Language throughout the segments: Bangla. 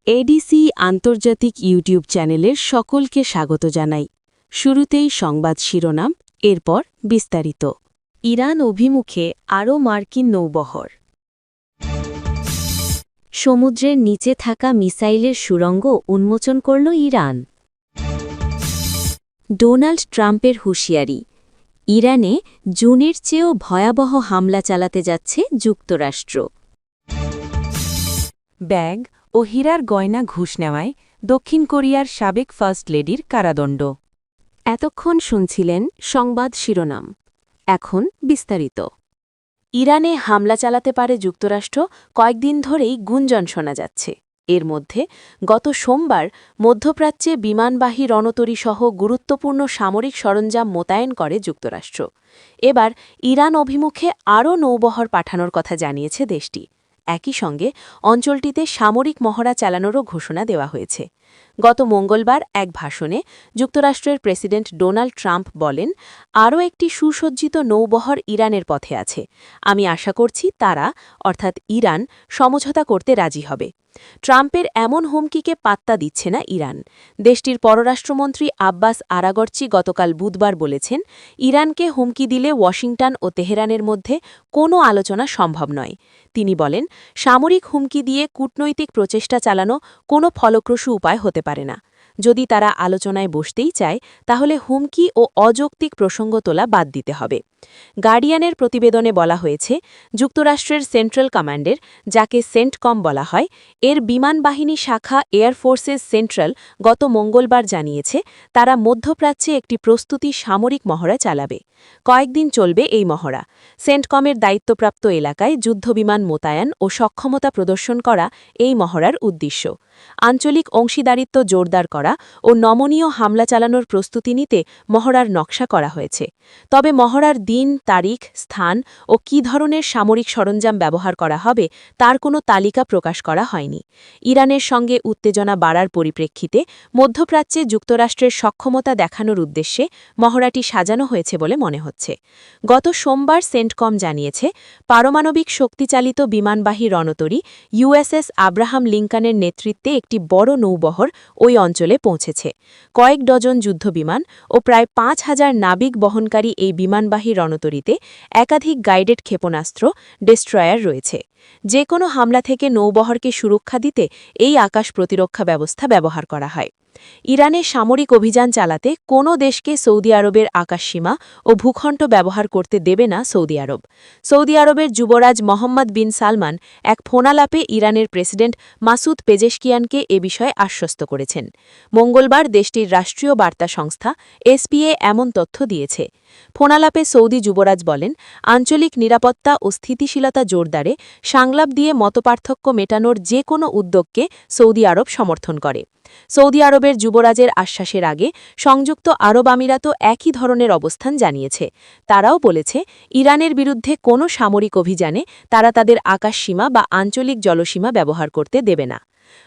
এডিসি আন্তর্জাতিক ইউটিউব চ্যানেলের সকলকে স্বাগত জানাই। শুরুতেই সংবাদ শিরোনাম, এরপর বিস্তারিত। ইরান অভিমুখে আরও মার্কিন নৌবহর। সমুদ্রের নিচে থাকা মিসাইলের সুড়ঙ্গ উন্মোচন করল ইরান। ডোনাল্ড ট্রাম্পের হুঁশিয়ারি, ইরানে জুনের চেয়েও ভয়াবহ হামলা চালাতে যাচ্ছে যুক্তরাষ্ট্র। ব্যাগ ও হীরার গয়না ঘুষ নেওয়ায় দক্ষিণ কোরিয়ার সাবেক ফার্স্ট লেডির কারাদণ্ড। এতক্ষণ শুনছিলেন সংবাদ শিরোনাম, এখন বিস্তারিত। ইরানে হামলা চালাতে পারে যুক্তরাষ্ট্র কয়েকদিন ধরেই গুঞ্জন শোনা যাচ্ছে। এর মধ্যে গত সোমবার মধ্যপ্রাচ্যে বিমানবাহী রণতরীসহ গুরুত্বপূর্ণ সামরিক সরঞ্জাম মোতায়েন করে যুক্তরাষ্ট্র। এবার ইরান অভিমুখে আরও নৌবহর পাঠানোর কথা জানিয়েছে দেশটি। একই সঙ্গে অঞ্চলটিতে সামরিক মহড়া চালানোরও ঘোষণা দেওয়া হয়েছে। গত মঙ্গলবার এক ভাষণে যুক্তরাষ্ট্রের প্রেসিডেন্ট ডোনাল্ড ট্রাম্প বলেন, আরও একটি সুসজ্জিত নৌবহর ইরানের পথে আছে। আমি আশা করছি তারা, অর্থাৎ ইরান, সমঝোতা করতে রাজি হবে। ট্রাম্পের এমন হুমকিকে পাত্তা দিচ্ছে না ইরান। দেশটির পররাষ্ট্রমন্ত্রী আব্বাস আরাগর্চি গতকাল বুধবার বলেছেন, ইরানকে হুমকি দিলে ওয়াশিংটন ও তেহরানের মধ্যে কোনো আলোচনা সম্ভব নয়। তিনি বলেন, সামরিক হুমকি দিয়ে কূটনৈতিক প্রচেষ্টা চালানো কোনো ফলপ্রসূ উপায় হতে পারে না। যদি তারা আলোচনায় বসতেই চায়, তাহলে হুমকি ও অযৌক্তিক প্রসঙ্গ তোলা বাদ দিতে হবে। গার্ডিয়ানের প্রতিবেদনে বলা হয়েছে, যুক্তরাষ্ট্রের সেন্ট্রাল কমান্ডের, যাকে সেন্টকম বলা হয়, এর বিমানবাহিনী শাখা এয়ারফোর্সেস সেন্ট্রাল গত মঙ্গলবার জানিয়েছে, তারা মধ্যপ্রাচ্যে একটি প্রস্তুতি সামরিক মহড়া চালাবে। কয়েকদিন চলবে এই মহড়া। সেন্টকমের দায়িত্বপ্রাপ্ত এলাকায় যুদ্ধবিমান মোতায়েন ও সক্ষমতা প্রদর্শন করা এই মহড়ার উদ্দেশ্য। আঞ্চলিক অংশীদারিত্ব জোরদার করা ও নমনীয় হামলা চালানোর প্রস্তুতি নিতে মহড়ার নকশা করা হয়েছে। তবে মহড়ার দিন, তারিখ, স্থান ও কী ধরনের সামরিক সরঞ্জাম ব্যবহার করা হবে তার কোনো তালিকা প্রকাশ করা হয়নি। ইরানের সঙ্গে উত্তেজনা বাড়ার পরিপ্রেক্ষিতে মধ্যপ্রাচ্যে যুক্তরাষ্ট্রের সক্ষমতা দেখানোর উদ্দেশ্যে মহড়াটি সাজানো হয়েছে বলে মনে হচ্ছে। গত সোমবার সেন্টকম জানিয়েছে, পারমাণবিক শক্তিচালিত বিমানবাহী রণতরী ইউএসএস আব্রাহাম লিঙ্কনের নেতৃত্বে একটি বড় নৌবহর ওই অঞ্চলে পৌঁছেছে। কয়েক ডজন যুদ্ধবিমান ও প্রায় ৫,০০০ নাবিক বহনকারী এই বিমানবাহী রণতরীতে একাধিক গাইডেড ক্ষেপণাস্ত্র, ডেস্ট্রয়ার রয়েছে। যে কোনো হামলা থেকে নৌবহরকে সুরক্ষা দিতে এই আকাশ প্রতিরক্ষা ব্যবস্থা ব্যবহার করা হয়। ইরানে সামরিক অভিযান চালাতে কোনো দেশকে সৌদি আরবের আকাশসীমা ও ভূখণ্ড ব্যবহার করতে দেবে না সৌদি আরব। সৌদি আরবের যুবরাজ মোহাম্মদ বিন সালমান এক ফোনালাপে ইরানের প্রেসিডেন্ট মাসুদ পেজেশকিয়ানকে এ বিষয়ে আশ্বস্ত করেছেন। মঙ্গলবার দেশটির রাষ্ট্রীয় বার্তা সংস্থা এসপিএ এমন তথ্য দিয়েছে। ফোনালাপে সৌদি যুবরাজ বলেন, আঞ্চলিক নিরাপত্তা ও স্থিতিশীলতা জোরদারে সংলাপ দিয়ে মতপার্থক্য মেটানোর যে কোনো উদ্যোগকে সৌদি আরব সমর্থন করে। সৌদি আরবের যুবরাজের আশ্বাসের আগে সংযুক্ত আরব আমিরাতও একই ধরনের অবস্থান জানিয়েছে। তারাও বলেছে, ইরানের বিরুদ্ধে কোনো সামরিক অভিযানে তারা তাদের আকাশসীমা বা আঞ্চলিক জলসীমা ব্যবহার করতে দেবে না।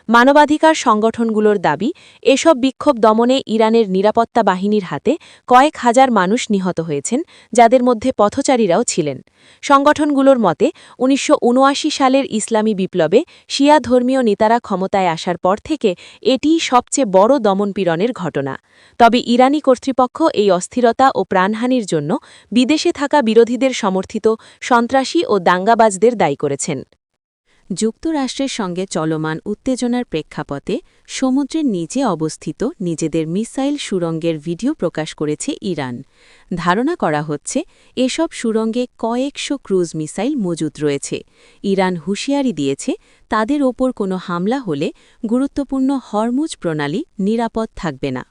মানবাধিকার সংগঠনগুলোর দাবি, এসব বিক্ষোভ দমনে ইরানের নিরাপত্তা বাহিনীর হাতে কয়েক হাজার মানুষ নিহত হয়েছেন, যাদের মধ্যে পথচারীরাও ছিলেন। সংগঠনগুলোর মতে ১৯৭৯ সালের ইসলামী বিপ্লবে শিয়া ধর্মীয় নেতারা ক্ষমতায় আসার পর থেকে এটিই সবচেয়ে বড় দমনপীড়নের ঘটনা। তবে ইরানি কর্তৃপক্ষ এই অস্থিরতা ও প্রাণহানির জন্য বিদেশে থাকা বিরোধীদের সমর্থিত সন্ত্রাসী ও দাঙ্গাবাজদের দায়ী করেছেন। যুক্তরাষ্ট্রের সঙ্গে চলমান উত্তেজনার প্রেক্ষাপটে সমুদ্রের নিচে অবস্থিত নিজেদের মিসাইল সুড়ঙ্গের ভিডিও প্রকাশ করেছে ইরান। ধারণা করা হচ্ছে, এসব সুড়ঙ্গে কয়েকশো ক্রুজ মিসাইল মজুদ রয়েছে। ইরান হুঁশিয়ারি দিয়েছে, তাদের ওপর কোনো হামলা হলে গুরুত্বপূর্ণ হরমুজ প্রণালী নিরাপদ থাকবে না।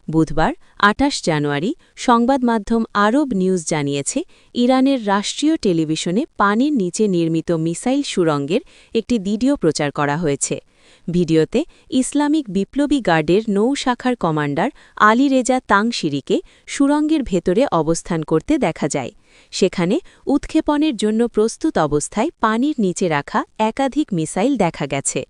বুধবার ২৮ জানুয়ারি সংবাদ মাধ্যম আরব নিউজ জানিয়েছে, ইরানের রাষ্ট্রীয় টেলিভিশনে পানির নিচে নির্মিত মিসাইল সুড়ঙ্গের একটি ভিডিও প্রচার করা হয়েছে। ভিডিওতে ইসলামিক বিপ্লবী গার্ডের নৌ শাখার কমান্ডার আলী রেজা তাংশিরিকে সুড়ঙ্গের ভেতরে অবস্থান করতে দেখা যায়। সেখানে উৎক্ষেপণের জন্য প্রস্তুত অবস্থায় পানির নিচে রাখা একাধিক মিসাইল দেখা গেছে।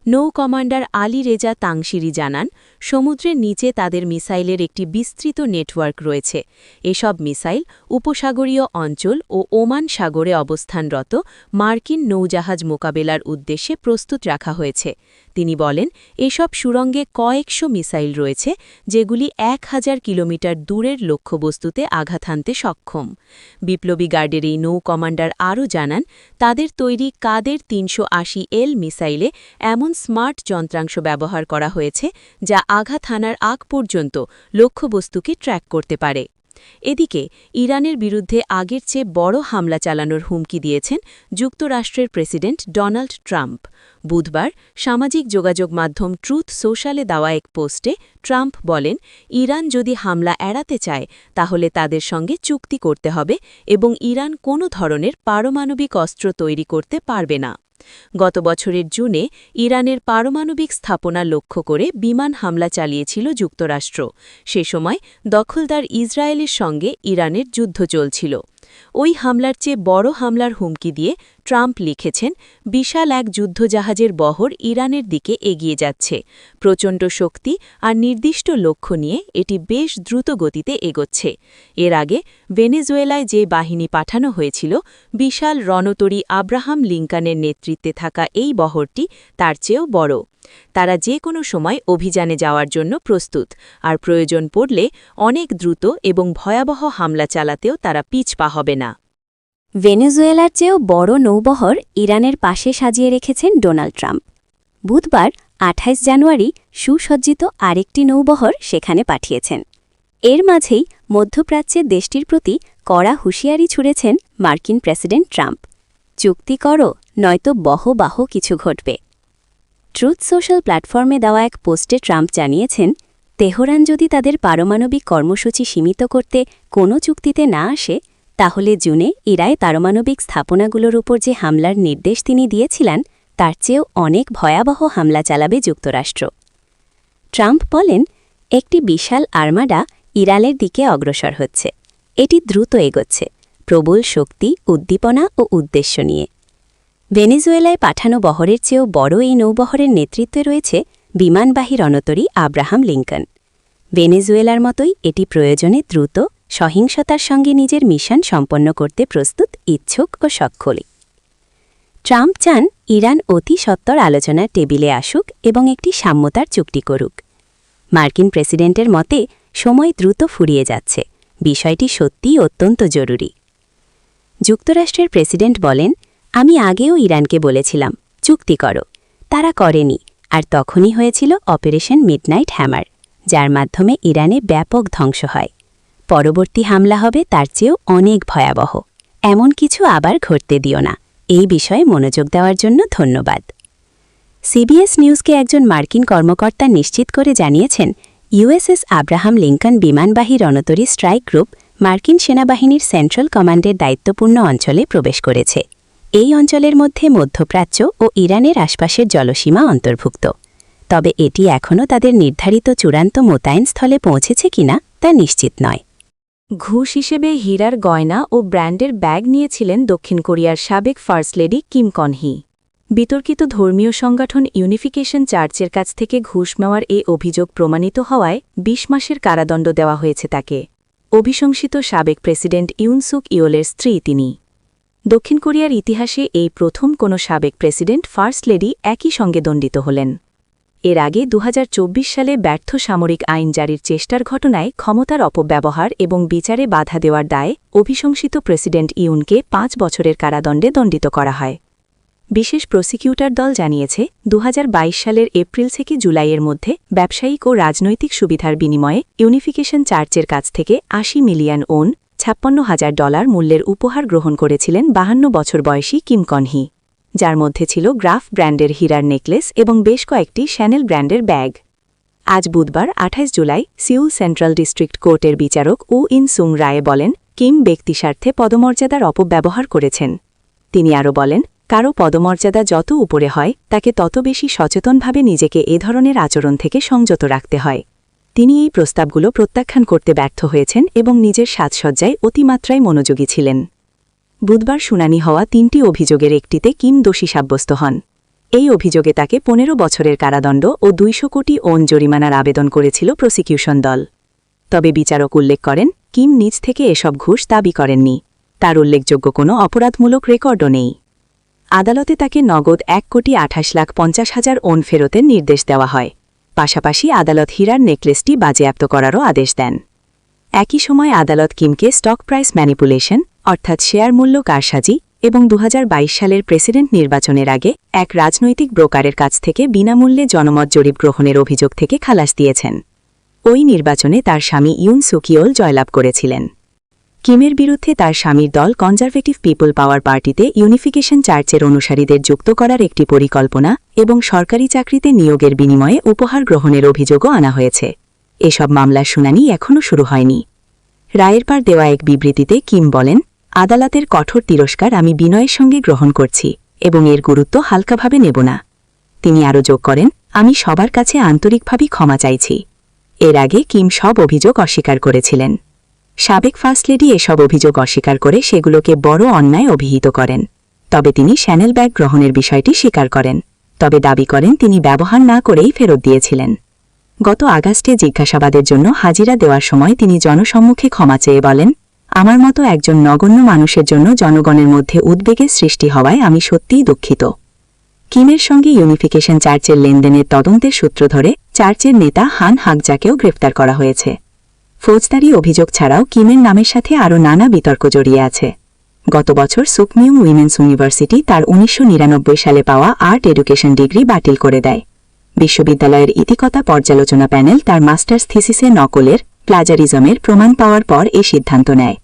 নৌ কমান্ডার আলী রেজা তাংশিরি জানান, সমুদ্রের নিচে তাদের মিসাইলের একটি বিস্তৃত নেটওয়ার্ক রয়েছে। এসব মিসাইল উপসাগরীয় অঞ্চল ও ওমান সাগরে অবস্থানরত মার্কিন নৌজাহাজ মোকাবেলার উদ্দেশ্যে প্রস্তুত রাখা হয়েছে। তিনি বলেন এসব সুড়ঙ্গে কয়েকশো মিসাইল রয়েছে যেগুলি 1000 কিলোমিটার দূরের লক্ষ্যবস্তুতে আঘাত হানতে সক্ষম। বিপ্লবী গার্ডের এই নৌ কমান্ডার আরও জানান তাদের তৈরি কাদের 380L মিসাইলে এমন স্মার্ট যন্ত্রাংশ ব্যবহার করা হয়েছে যা আঘাত হানার আগ পর্যন্ত লক্ষ্যবস্তুকে ট্র্যাক করতে পারে। এদিকে ইরানের বিরুদ্ধে আগের চেয়ে বড় হামলা চালানোর হুমকি দিয়েছেন যুক্তরাষ্ট্রের প্রেসিডেন্ট ডোনাল্ড ট্রাম্প। বুধবার সামাজিক যোগাযোগ মাধ্যম ট্রুথ সোশ্যালে দেওয়া এক পোস্টে ট্রাম্প বলেন ইরান যদি হামলা এড়াতে চায় তাহলে তাদের সঙ্গে চুক্তি করতে হবে এবং ইরান কোনো ধরনের পারমাণবিক অস্ত্র তৈরি করতে পারবে না। গত বছরের জুনে ইরানের পারমাণবিক স্থাপনা লক্ষ্য করে বিমান হামলা চালিয়েছিল যুক্তরাষ্ট্র। সে সময় দখলদার ইসরায়েলের সঙ্গে ইরানের যুদ্ধ চলছিল। ওই হামলার চেয়ে বড় হামলার হুমকি দিয়ে ট্রাম্প লিখেছেন বিশাল এক যুদ্ধজাহাজের বহর ইরানের দিকে এগিয়ে যাচ্ছে। প্রচণ্ড শক্তি আর নির্দিষ্ট লক্ষ্য নিয়ে এটি বেশ দ্রুত গতিতে এগোচ্ছে। এর আগে ভেনেজুয়েলায় যে বাহিনী পাঠানো হয়েছিল বিশাল রণতরী আব্রাহাম লিঙ্কনের নেতৃত্বে থাকা এই বহরটি তার চেয়েও বড়। তারা যে কোনো সময় অভিযানে যাওয়ার জন্য প্রস্তুত, আর প্রয়োজন পড়লে অনেক দ্রুত এবং ভয়াবহ হামলা চালাতেও তারা পিছপা হবে না। ভেনেজুয়েলার চেয়েও বড় নৌবহর ইরানের পাশে সাজিয়ে রেখেছেন ডোনাল্ড ট্রাম্প। বুধবার 28 জানুয়ারি সুসজ্জিত আরেকটি নৌবহর সেখানে পাঠিয়েছেন। এর মাঝেই মধ্যপ্রাচ্যের দেশটির প্রতি কড়া হুঁশিয়ারি ছুড়েছেন মার্কিন প্রেসিডেন্ট ট্রাম্প। চুক্তি করো, নয়তো বহবাহ কিছু ঘটবে। ট্রুথ সোশ্যাল প্ল্যাটফর্মে দেওয়া এক পোস্টে ট্রাম্প জানিয়েছেন তেহরান যদি তাদের পারমাণবিক কর্মসূচি সীমিত করতে কোনো চুক্তিতে না আসে তাহলে জুনে ইরায় পারমাণবিক স্থাপনাগুলোর উপর যে হামলার নির্দেশ তিনি দিয়েছিলেন তার চেয়েও অনেক ভয়াবহ হামলা চালাবে যুক্তরাষ্ট্র। ট্রাম্প বলেন একটি বিশাল আর্মাডা ইরানের দিকে অগ্রসর হচ্ছে। এটি দ্রুত এগোচ্ছে, প্রবল শক্তি, উদ্দীপনা ও উদ্দেশ্য নিয়ে। ভেনেজুয়েলায় পাঠানো বহরের চেয়েও বড় এই নৌবহরের নেতৃত্বে রয়েছে বিমানবাহী রণতরী আব্রাহাম লিঙ্কন। ভেনেজুয়েলার মতোই এটি প্রয়োজনে দ্রুত সহিংসতার সঙ্গে নিজের মিশন সম্পন্ন করতে প্রস্তুত, ইচ্ছুক ও সক্ষলী। ট্রাম্প চান ইরান অতি সত্বর আলোচনার টেবিলে আসুক এবং একটি সাম্যতার চুক্তি করুক। মার্কিন প্রেসিডেন্টের মতে সময় দ্রুত ফুরিয়ে যাচ্ছে, বিষয়টি সত্যিই অত্যন্ত জরুরি। যুক্তরাষ্ট্রের প্রেসিডেন্ট বলেন আমি আগেও ইরানকে বলেছিলাম চুক্তি করো, তারা করেনি, আর তখনই হয়েছিল অপারেশন মিডনাইট হ্যামার, যার মাধ্যমে ইরানে ব্যাপক ধ্বংস হয়। পরবর্তী হামলা হবে তার চেয়েও অনেক ভয়াবহ। এমন কিছু আবার ঘটতে দিও না। এই বিষয়ে মনোযোগ দেওয়ার জন্য ধন্যবাদ। সিবিএস নিউজকে একজন মার্কিন কর্মকর্তা নিশ্চিত করে জানিয়েছেন USS Abraham Lincoln বিমানবাহী রণতরী strike group মার্কিন সেনাবাহিনীর সেন্ট্রাল কমান্ডের দায়িত্বপূর্ণ অঞ্চলে প্রবেশ করেছে। এই অঞ্চলের মধ্যে মধ্যপ্রাচ্য ও ইরানের আশপাশের জলসীমা অন্তর্ভুক্ত। তবে এটি এখনও তাদের নির্ধারিত চূড়ান্ত মোতায়েন স্থলে পৌঁছেছে কিনা তা নিশ্চিত নয়। ঘুষ হিসেবে হীরার গয়না ও ব্র্যান্ডের ব্যাগ নিয়েছিলেন দক্ষিণ কোরিয়ার সাবেক ফার্স্ট লেডি কিম কনহি। বিতর্কিত ধর্মীয় সংগঠন ইউনিফিকেশন চার্চের কাছ থেকে ঘুষ নেওয়ার এ অভিযোগ প্রমাণিত হওয়ায় 20 মাসের কারাদণ্ড দেওয়া হয়েছে তাকে। অভিশংসিত সাবেক প্রেসিডেন্ট ইউন সুক ইয়োলের স্ত্রী তিনি। দক্ষিণ কোরিয়ার ইতিহাসে এই প্রথম কোনো সাবেক প্রেসিডেন্ট ফার্স্ট লেডি একই সঙ্গে দণ্ডিত হলেন। এর আগে 2024 সালে ব্যর্থ সামরিক আইন জারির চেষ্টার ঘটনায় ক্ষমতার অপব্যবহার এবং বিচারে বাধা দেওয়ার দায়ে অভিশংসিত প্রেসিডেন্ট ইউনকে 5 বছরের কারাদণ্ডে দণ্ডিত করা হয়। বিশেষ প্রসিকিউটর দল জানিয়েছে 2022 সালের এপ্রিল থেকে জুলাইয়ের মধ্যে ব্যবসায়িক ও রাজনৈতিক সুবিধার বিনিময়ে ইউনিফিকেশন চার্চের কাছ থেকে 80 মিলিয়ন ওন $56,000 মূল্যের উপহার গ্রহণ করেছিলেন 52 বছর বয়সী কিম কনহি, যার মধ্যে ছিল গ্রাফ ব্র্যান্ডের হীরার নেকলেস এবং বেশ কয়েকটি শ্যানেল ব্র্যান্ডের ব্যাগ। আজ বুধবার 28 জুলাই সিউল সেন্ট্রাল ডিস্ট্রিক্ট কোর্টের বিচারক উ ইন সুং রায়ে বলেন কিম ব্যক্তিস্বার্থে পদমর্যাদার অপব্যবহার করেছেন। তিনি আরও বলেন কারও পদমর্যাদা যত উপরে হয় তাকে তত বেশি সচেতনভাবে নিজেকে এ ধরনের আচরণ থেকে সংযত রাখতে হয়। তিনি এই প্রস্তাবগুলো প্রত্যাখ্যান করতে ব্যর্থ হয়েছেন এবং নিজের সাজসজ্জায় অতিমাত্রায় মনোযোগী ছিলেন। বুধবার শুনানি হওয়া 3টি অভিযোগের একটিতে কিম দোষী সাব্যস্ত হন। এই অভিযোগে তাকে 15 বছরের কারাদণ্ড ও 200 কোটি ওন জরিমানার আবেদন করেছিল প্রসিকিউশন দল। তবে বিচারক উল্লেখ করেন কিম নিজ থেকে এসব ঘুষ দাবি করেননি। তার উল্লেখযোগ্য কোনো অপরাধমূলক রেকর্ডও নেই। আদালতে তাকে নগদ 1,28,50,000 ওন ফেরতের নির্দেশ দেওয়া হয়। পাশাপাশি আদালত হীরার নেকলেসটি বাজেয়াপ্ত করারও আদেশ দেন। একই সময় আদালত কিমকে স্টক প্রাইস ম্যানিপুলেশন অর্থাৎ শেয়ার মূল্য কারসাজি এবং 2022 সালের প্রেসিডেন্ট নির্বাচনের আগে এক রাজনৈতিক ব্রোকারের কাছ থেকে বিনামূল্যে জনমত জরিপ গ্রহণের অভিযোগ থেকে খালাস দিয়েছেন। ওই নির্বাচনে তার স্বামী ইউন সুকিওল জয়লাভ করেছিলেন। কিমের বিরুদ্ধে তার স্বামীর দল কনজারভেটিভ পিপল পাওয়ার পার্টিতে ইউনিফিকেশন চার্চের অনুসারীদের যুক্ত করার একটি পরিকল্পনা এবং সরকারি চাকরিতে নিয়োগের বিনিময়ে উপহার গ্রহণের অভিযোগও আনা হয়েছে। এসব মামলার শুনানি এখনও শুরু হয়নি। রায়ের পর দেওয়া এক বিবৃতিতে কিম বলেন, আদালতের কঠোর তিরস্কার আমি বিনয়ের সঙ্গে গ্রহণ করছি এবং এর গুরুত্ব হালকাভাবে নেব না। তিনি আরও যোগ করেন, আমি সবার কাছে আন্তরিকভাবে ক্ষমা চাইছি। এর আগে কিম সব অভিযোগ অস্বীকার করেছিলেন। সাবেক ফার্স্ট লেডি এসব অভিযোগ অস্বীকার করে সেগুলোকে বড় অন্যায় অভিহিত করেন। তবে তিনি শ্যানেল ব্যাগ গ্রহণের বিষয়টি স্বীকার করেন, তবে দাবি করেন তিনি ব্যবহার না করেই ফেরত দিয়েছিলেন। গত আগস্টে জিজ্ঞাসাবাদের জন্য হাজিরা দেওয়ার সময় তিনি জনসম্মুখে ক্ষমা চেয়ে বলেন, আমার মতো একজন নগণ্য মানুষের জন্য জনগণের মধ্যে উদ্বেগের সৃষ্টি হওয়ায় আমি সত্যিই দুঃখিত। কিমের সঙ্গে ইউনিফিকেশন চার্চের লেনদেনের তদন্তের সূত্র ধরে চার্চের নেতা হান হাকজাকেও গ্রেফতার করা হয়েছে। ফৌজদারি অভিযোগ ছাড়াও কিমের নামের সাথে আরও নানা বিতর্ক জড়িয়ে আছে। গত বছর সুকমিউং উইমেন্স ইউনিভার্সিটি তার 1999 সালে পাওয়া আর্ট এডুকেশন ডিগ্রি বাতিল করে দেয়। বিশ্ববিদ্যালয়ের ইতিকতা পর্যালোচনা প্যানেল তার মাস্টার্স থিসিসে নকলের প্লাজারিজমের প্রমাণ পাওয়ার পর এ সিদ্ধান্ত নেয়।